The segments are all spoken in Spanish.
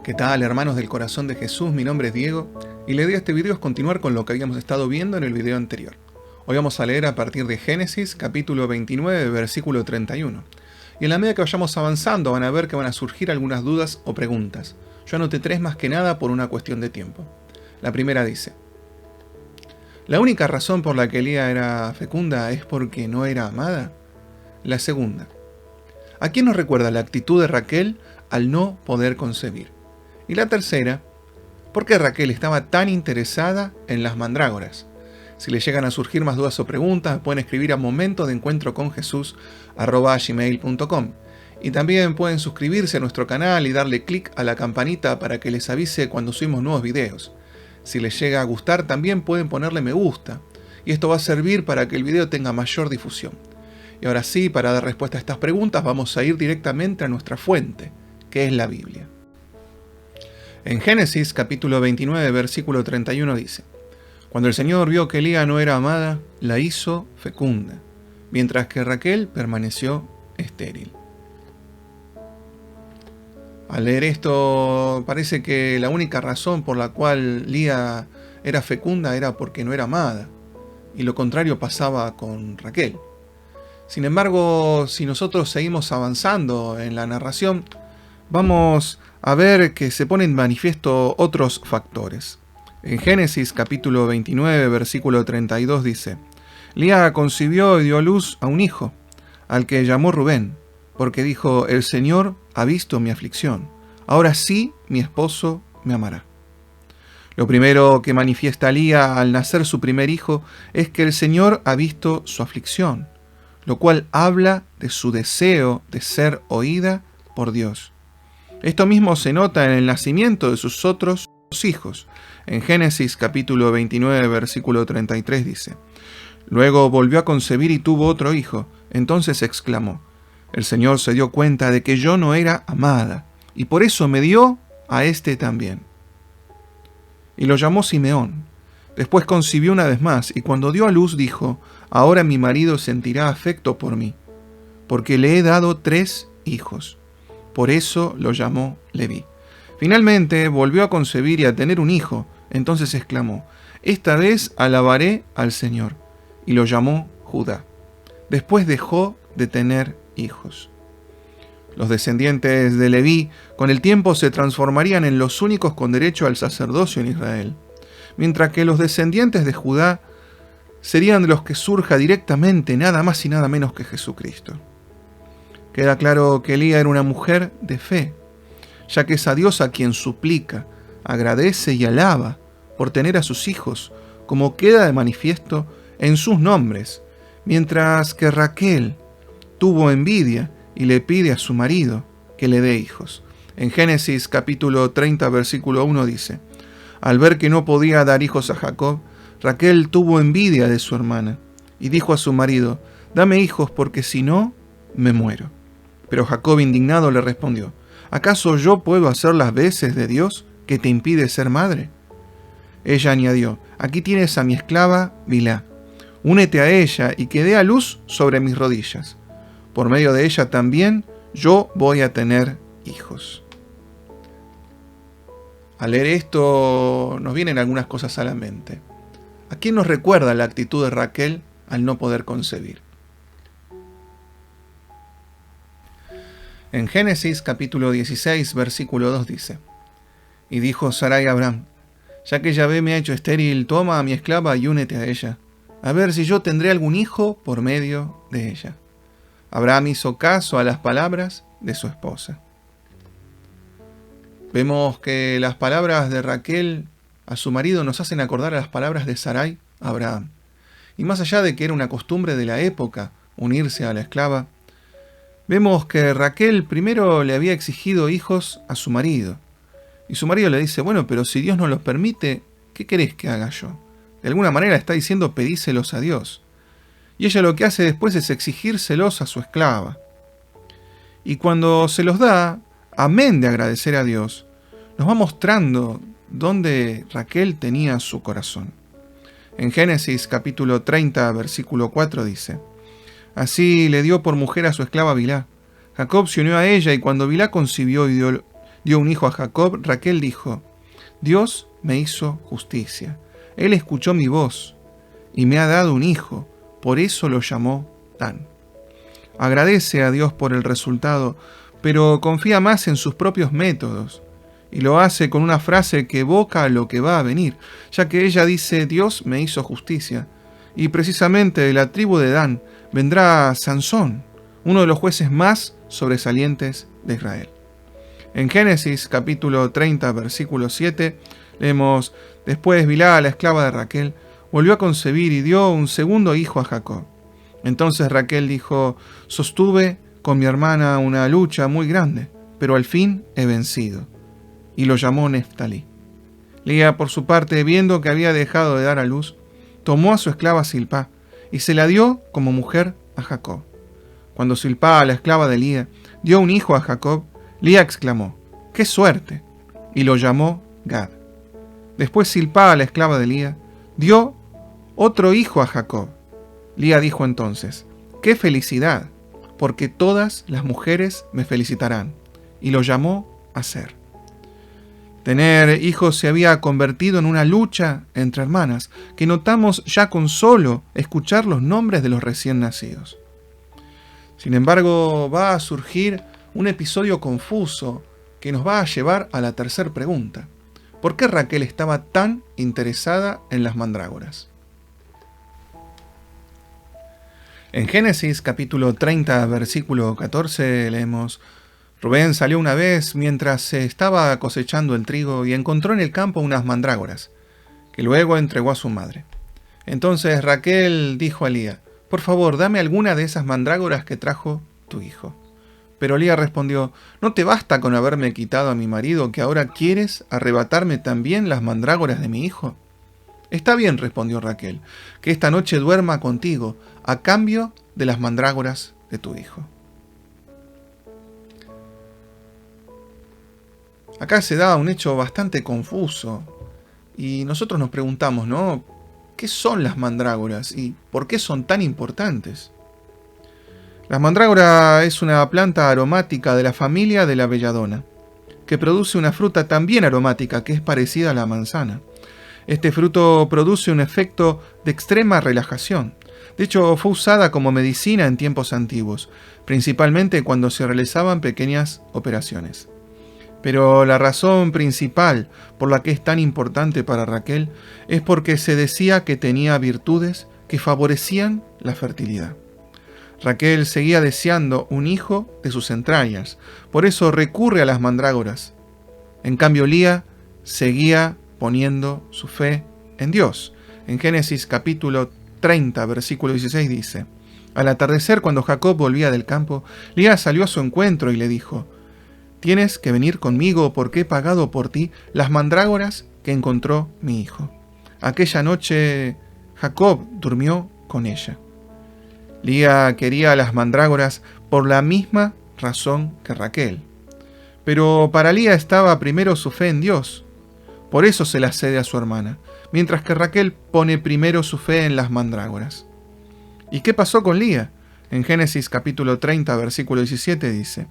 ¿Qué tal, hermanos del corazón de Jesús? Mi nombre es Diego y la idea de este video es continuar con lo que habíamos estado viendo en el video anterior. Hoy vamos a leer a partir de Génesis, capítulo 29, versículo 31. Y en la medida que vayamos avanzando van a ver que van a surgir algunas dudas o preguntas. Yo anoté 3 más que nada por una cuestión de tiempo. La primera dice: ¿la única razón por la que Lía era fecunda es porque no era amada? La segunda: ¿a quién nos recuerda la actitud de Raquel al no poder concebir? Y la tercera: ¿por qué Raquel estaba tan interesada en las mandrágoras? Si les llegan a surgir más dudas o preguntas, pueden escribir a momentodencuentroconjesús@gmail.com. Y también pueden suscribirse a nuestro canal y darle clic a la campanita para que les avise cuando subimos nuevos videos. Si les llega a gustar, también pueden ponerle me gusta. Y esto va a servir para que el video tenga mayor difusión. Y ahora sí, para dar respuesta a estas preguntas, vamos a ir directamente a nuestra fuente, que es la Biblia. En Génesis capítulo 29, versículo 31 dice: cuando el Señor vio que Lía no era amada, la hizo fecunda, mientras que Raquel permaneció estéril. Al leer esto, parece que la única razón por la cual Lía era fecunda era porque no era amada, y lo contrario pasaba con Raquel. Sin embargo, si nosotros seguimos avanzando en la narración, vamos a ver que se ponen en manifiesto otros factores. En Génesis capítulo 29, versículo 32 dice: Lía concibió y dio a luz a un hijo, al que llamó Rubén, porque dijo: el Señor ha visto mi aflicción, ahora sí mi esposo me amará. Lo primero que manifiesta Lía al nacer su primer hijo es que el Señor ha visto su aflicción, lo cual habla de su deseo de ser oída por Dios. Esto mismo se nota en el nacimiento de sus otros hijos. En Génesis capítulo 29, versículo 33 dice: luego volvió a concebir y tuvo otro hijo. Entonces exclamó: el Señor se dio cuenta de que yo no era amada, y por eso me dio a este también. Y lo llamó Simeón. Después concibió una vez más, y cuando dio a luz dijo: ahora mi marido sentirá afecto por mí, porque le he dado 3 hijos. Por eso lo llamó Leví. Finalmente volvió a concebir y a tener un hijo. Entonces exclamó: esta vez alabaré al Señor. Y lo llamó Judá. Después dejó de tener hijos. Los descendientes de Leví con el tiempo se transformarían en los únicos con derecho al sacerdocio en Israel, mientras que los descendientes de Judá serían de los que surja directamente nada más y nada menos que Jesucristo. Queda claro que Lía era una mujer de fe, ya que es a Dios a quien suplica, agradece y alaba por tener a sus hijos, como queda de manifiesto en sus nombres, mientras que Raquel tuvo envidia y le pide a su marido que le dé hijos. En Génesis capítulo 30, versículo 1 dice: al ver que no podía dar hijos a Jacob, Raquel tuvo envidia de su hermana y dijo a su marido: dame hijos porque si no, me muero. Pero Jacob indignado le respondió: ¿acaso yo puedo hacer las veces de Dios que te impide ser madre? Ella añadió: aquí tienes a mi esclava Bilhá. Únete a ella y que dé a luz sobre mis rodillas. Por medio de ella también yo voy a tener hijos. Al leer esto nos vienen algunas cosas a la mente. ¿A quién nos recuerda la actitud de Raquel al no poder concebir? En Génesis capítulo 16, versículo 2 dice: y dijo Sarai a Abraham: ya que Yahvé me ha hecho estéril, toma a mi esclava y únete a ella, a ver si yo tendré algún hijo por medio de ella. Abraham hizo caso a las palabras de su esposa. Vemos que las palabras de Raquel a su marido nos hacen acordar a las palabras de Sarai a Abraham. Y más allá de que era una costumbre de la época unirse a la esclava, vemos que Raquel primero le había exigido hijos a su marido. Y su marido le dice: bueno, pero si Dios no los permite, ¿qué querés que haga yo? De alguna manera está diciendo: pedíselos a Dios. Y ella lo que hace después es exigírselos a su esclava. Y cuando se los da, amén de agradecer a Dios, nos va mostrando dónde Raquel tenía su corazón. En Génesis capítulo 30, versículo 4 dice: así le dio por mujer a su esclava Bilhá. Jacob se unió a ella y cuando Bilhá concibió y dio un hijo a Jacob, Raquel dijo: Dios me hizo justicia. Él escuchó mi voz y me ha dado un hijo, por eso lo llamó Dan. Agradece a Dios por el resultado, pero confía más en sus propios métodos, y lo hace con una frase que evoca lo que va a venir, ya que ella dice: Dios me hizo justicia. Y precisamente de la tribu de Dan vendrá Sansón, uno de los jueces más sobresalientes de Israel. En Génesis capítulo 30, versículo 7, leemos: Después Bilhá, la esclava de Raquel, volvió a concebir y dio un segundo hijo a Jacob. Entonces Raquel dijo: Sostuve con mi hermana una lucha muy grande, pero al fin he vencido. Y lo llamó Neftalí. Lía, por su parte, viendo que había dejado de dar a luz, tomó a su esclava Zilpá y se la dio como mujer a Jacob. Cuando Zilpá, la esclava de Lía, dio un hijo a Jacob, Lía exclamó: ¡Qué suerte! Y lo llamó Gad. Después Zilpá, la esclava de Lía, dio otro hijo a Jacob. Lía dijo entonces: ¡Qué felicidad! Porque todas las mujeres me felicitarán. Y lo llamó Aser. Tener hijos se había convertido en una lucha entre hermanas, que notamos ya con solo escuchar los nombres de los recién nacidos. Sin embargo, va a surgir un episodio confuso que nos va a llevar a la tercera pregunta. ¿Por qué Raquel estaba tan interesada en las mandrágoras? En Génesis capítulo 30, versículo 14 leemos: Rubén salió una vez mientras se estaba cosechando el trigo y encontró en el campo unas mandrágoras, que luego entregó a su madre. Entonces Raquel dijo a Lía: Por favor, dame alguna de esas mandrágoras que trajo tu hijo. Pero Lía respondió: ¿No te basta con haberme quitado a mi marido, que ahora quieres arrebatarme también las mandrágoras de mi hijo? Está bien, respondió Raquel, que esta noche duerma contigo, a cambio de las mandrágoras de tu hijo. Acá se da un hecho bastante confuso, y nosotros nos preguntamos, ¿no? ¿Qué son las mandrágoras y por qué son tan importantes? La mandrágora es una planta aromática de la familia de la belladona, que produce una fruta también aromática que es parecida a la manzana. Este fruto produce un efecto de extrema relajación. De hecho, fue usada como medicina en tiempos antiguos, principalmente cuando se realizaban pequeñas operaciones. Pero la razón principal por la que es tan importante para Raquel es porque se decía que tenía virtudes que favorecían la fertilidad. Raquel seguía deseando un hijo de sus entrañas, por eso recurre a las mandrágoras. En cambio, Lía seguía poniendo su fe en Dios. En Génesis capítulo 30, versículo 16 dice: Al atardecer, cuando Jacob volvía del campo, Lía salió a su encuentro y le dijo: Tienes que venir conmigo porque he pagado por ti las mandrágoras que encontró mi hijo. Aquella noche Jacob durmió con ella. Lía quería las mandrágoras por la misma razón que Raquel. Pero para Lía estaba primero su fe en Dios. Por eso se la cede a su hermana, mientras que Raquel pone primero su fe en las mandrágoras. ¿Y qué pasó con Lía? En Génesis capítulo 30, versículo 17 dice: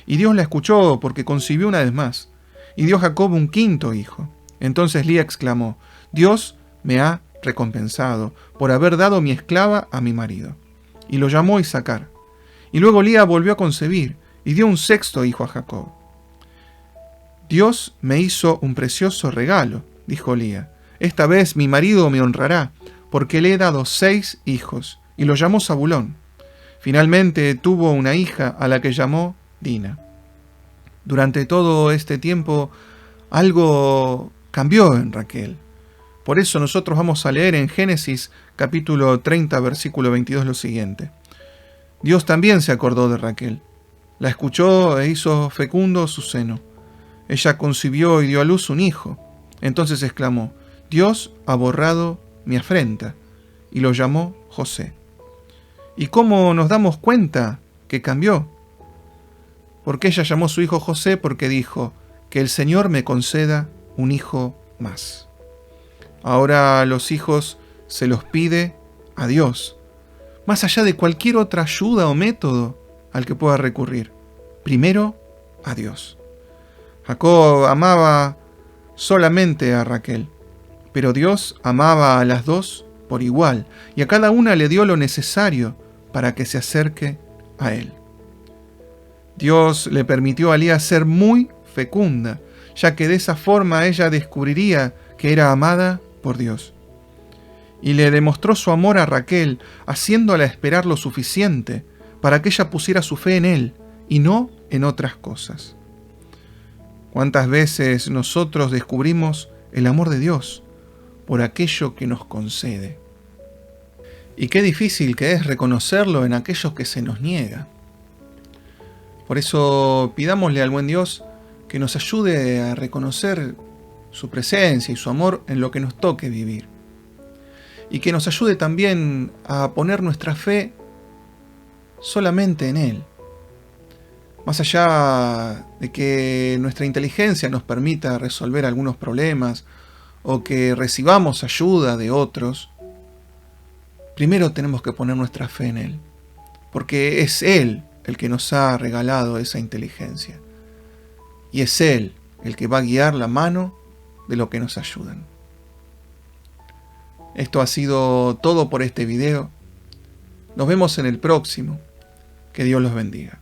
Y Dios la escuchó porque concibió una vez más, y dio a Jacob un quinto hijo. Entonces Lía exclamó: Dios me ha recompensado por haber dado mi esclava a mi marido. Y lo llamó Isacar. Y luego Lía volvió a concebir, y dio un sexto hijo a Jacob. Dios me hizo un precioso regalo, dijo Lía. Esta vez mi marido me honrará, porque le he dado 6 hijos, y lo llamó Zabulón. Finalmente tuvo una hija a la que llamó Dina. Durante todo este tiempo algo cambió en Raquel. Por eso nosotros vamos a leer en Génesis capítulo 30, versículo 22 lo siguiente: Dios también se acordó de Raquel. La escuchó e hizo fecundo su seno. Ella concibió y dio a luz un hijo. Entonces exclamó: Dios ha borrado mi afrenta, y lo llamó José. ¿Y cómo nos damos cuenta que cambió? Porque ella llamó a su hijo José porque dijo: que el Señor me conceda un hijo más. Ahora los hijos se los pide a Dios, más allá de cualquier otra ayuda o método al que pueda recurrir. Primero a Dios. Jacob amaba solamente a Raquel, pero Dios amaba a las dos por igual, y a cada una le dio lo necesario para que se acerque a él. Dios le permitió a Lía ser muy fecunda, ya que de esa forma ella descubriría que era amada por Dios. Y le demostró su amor a Raquel, haciéndola esperar lo suficiente para que ella pusiera su fe en él y no en otras cosas. ¿Cuántas veces nosotros descubrimos el amor de Dios por aquello que nos concede? Y qué difícil que es reconocerlo en aquellos que se nos niega. Por eso pidámosle al buen Dios que nos ayude a reconocer su presencia y su amor en lo que nos toque vivir. Y que nos ayude también a poner nuestra fe solamente en Él. Más allá de que nuestra inteligencia nos permita resolver algunos problemas o que recibamos ayuda de otros, primero tenemos que poner nuestra fe en Él, porque es Él el que nos ha regalado esa inteligencia. Y es Él el que va a guiar la mano de lo que nos ayudan. Esto ha sido todo por este video. Nos vemos en el próximo. Que Dios los bendiga.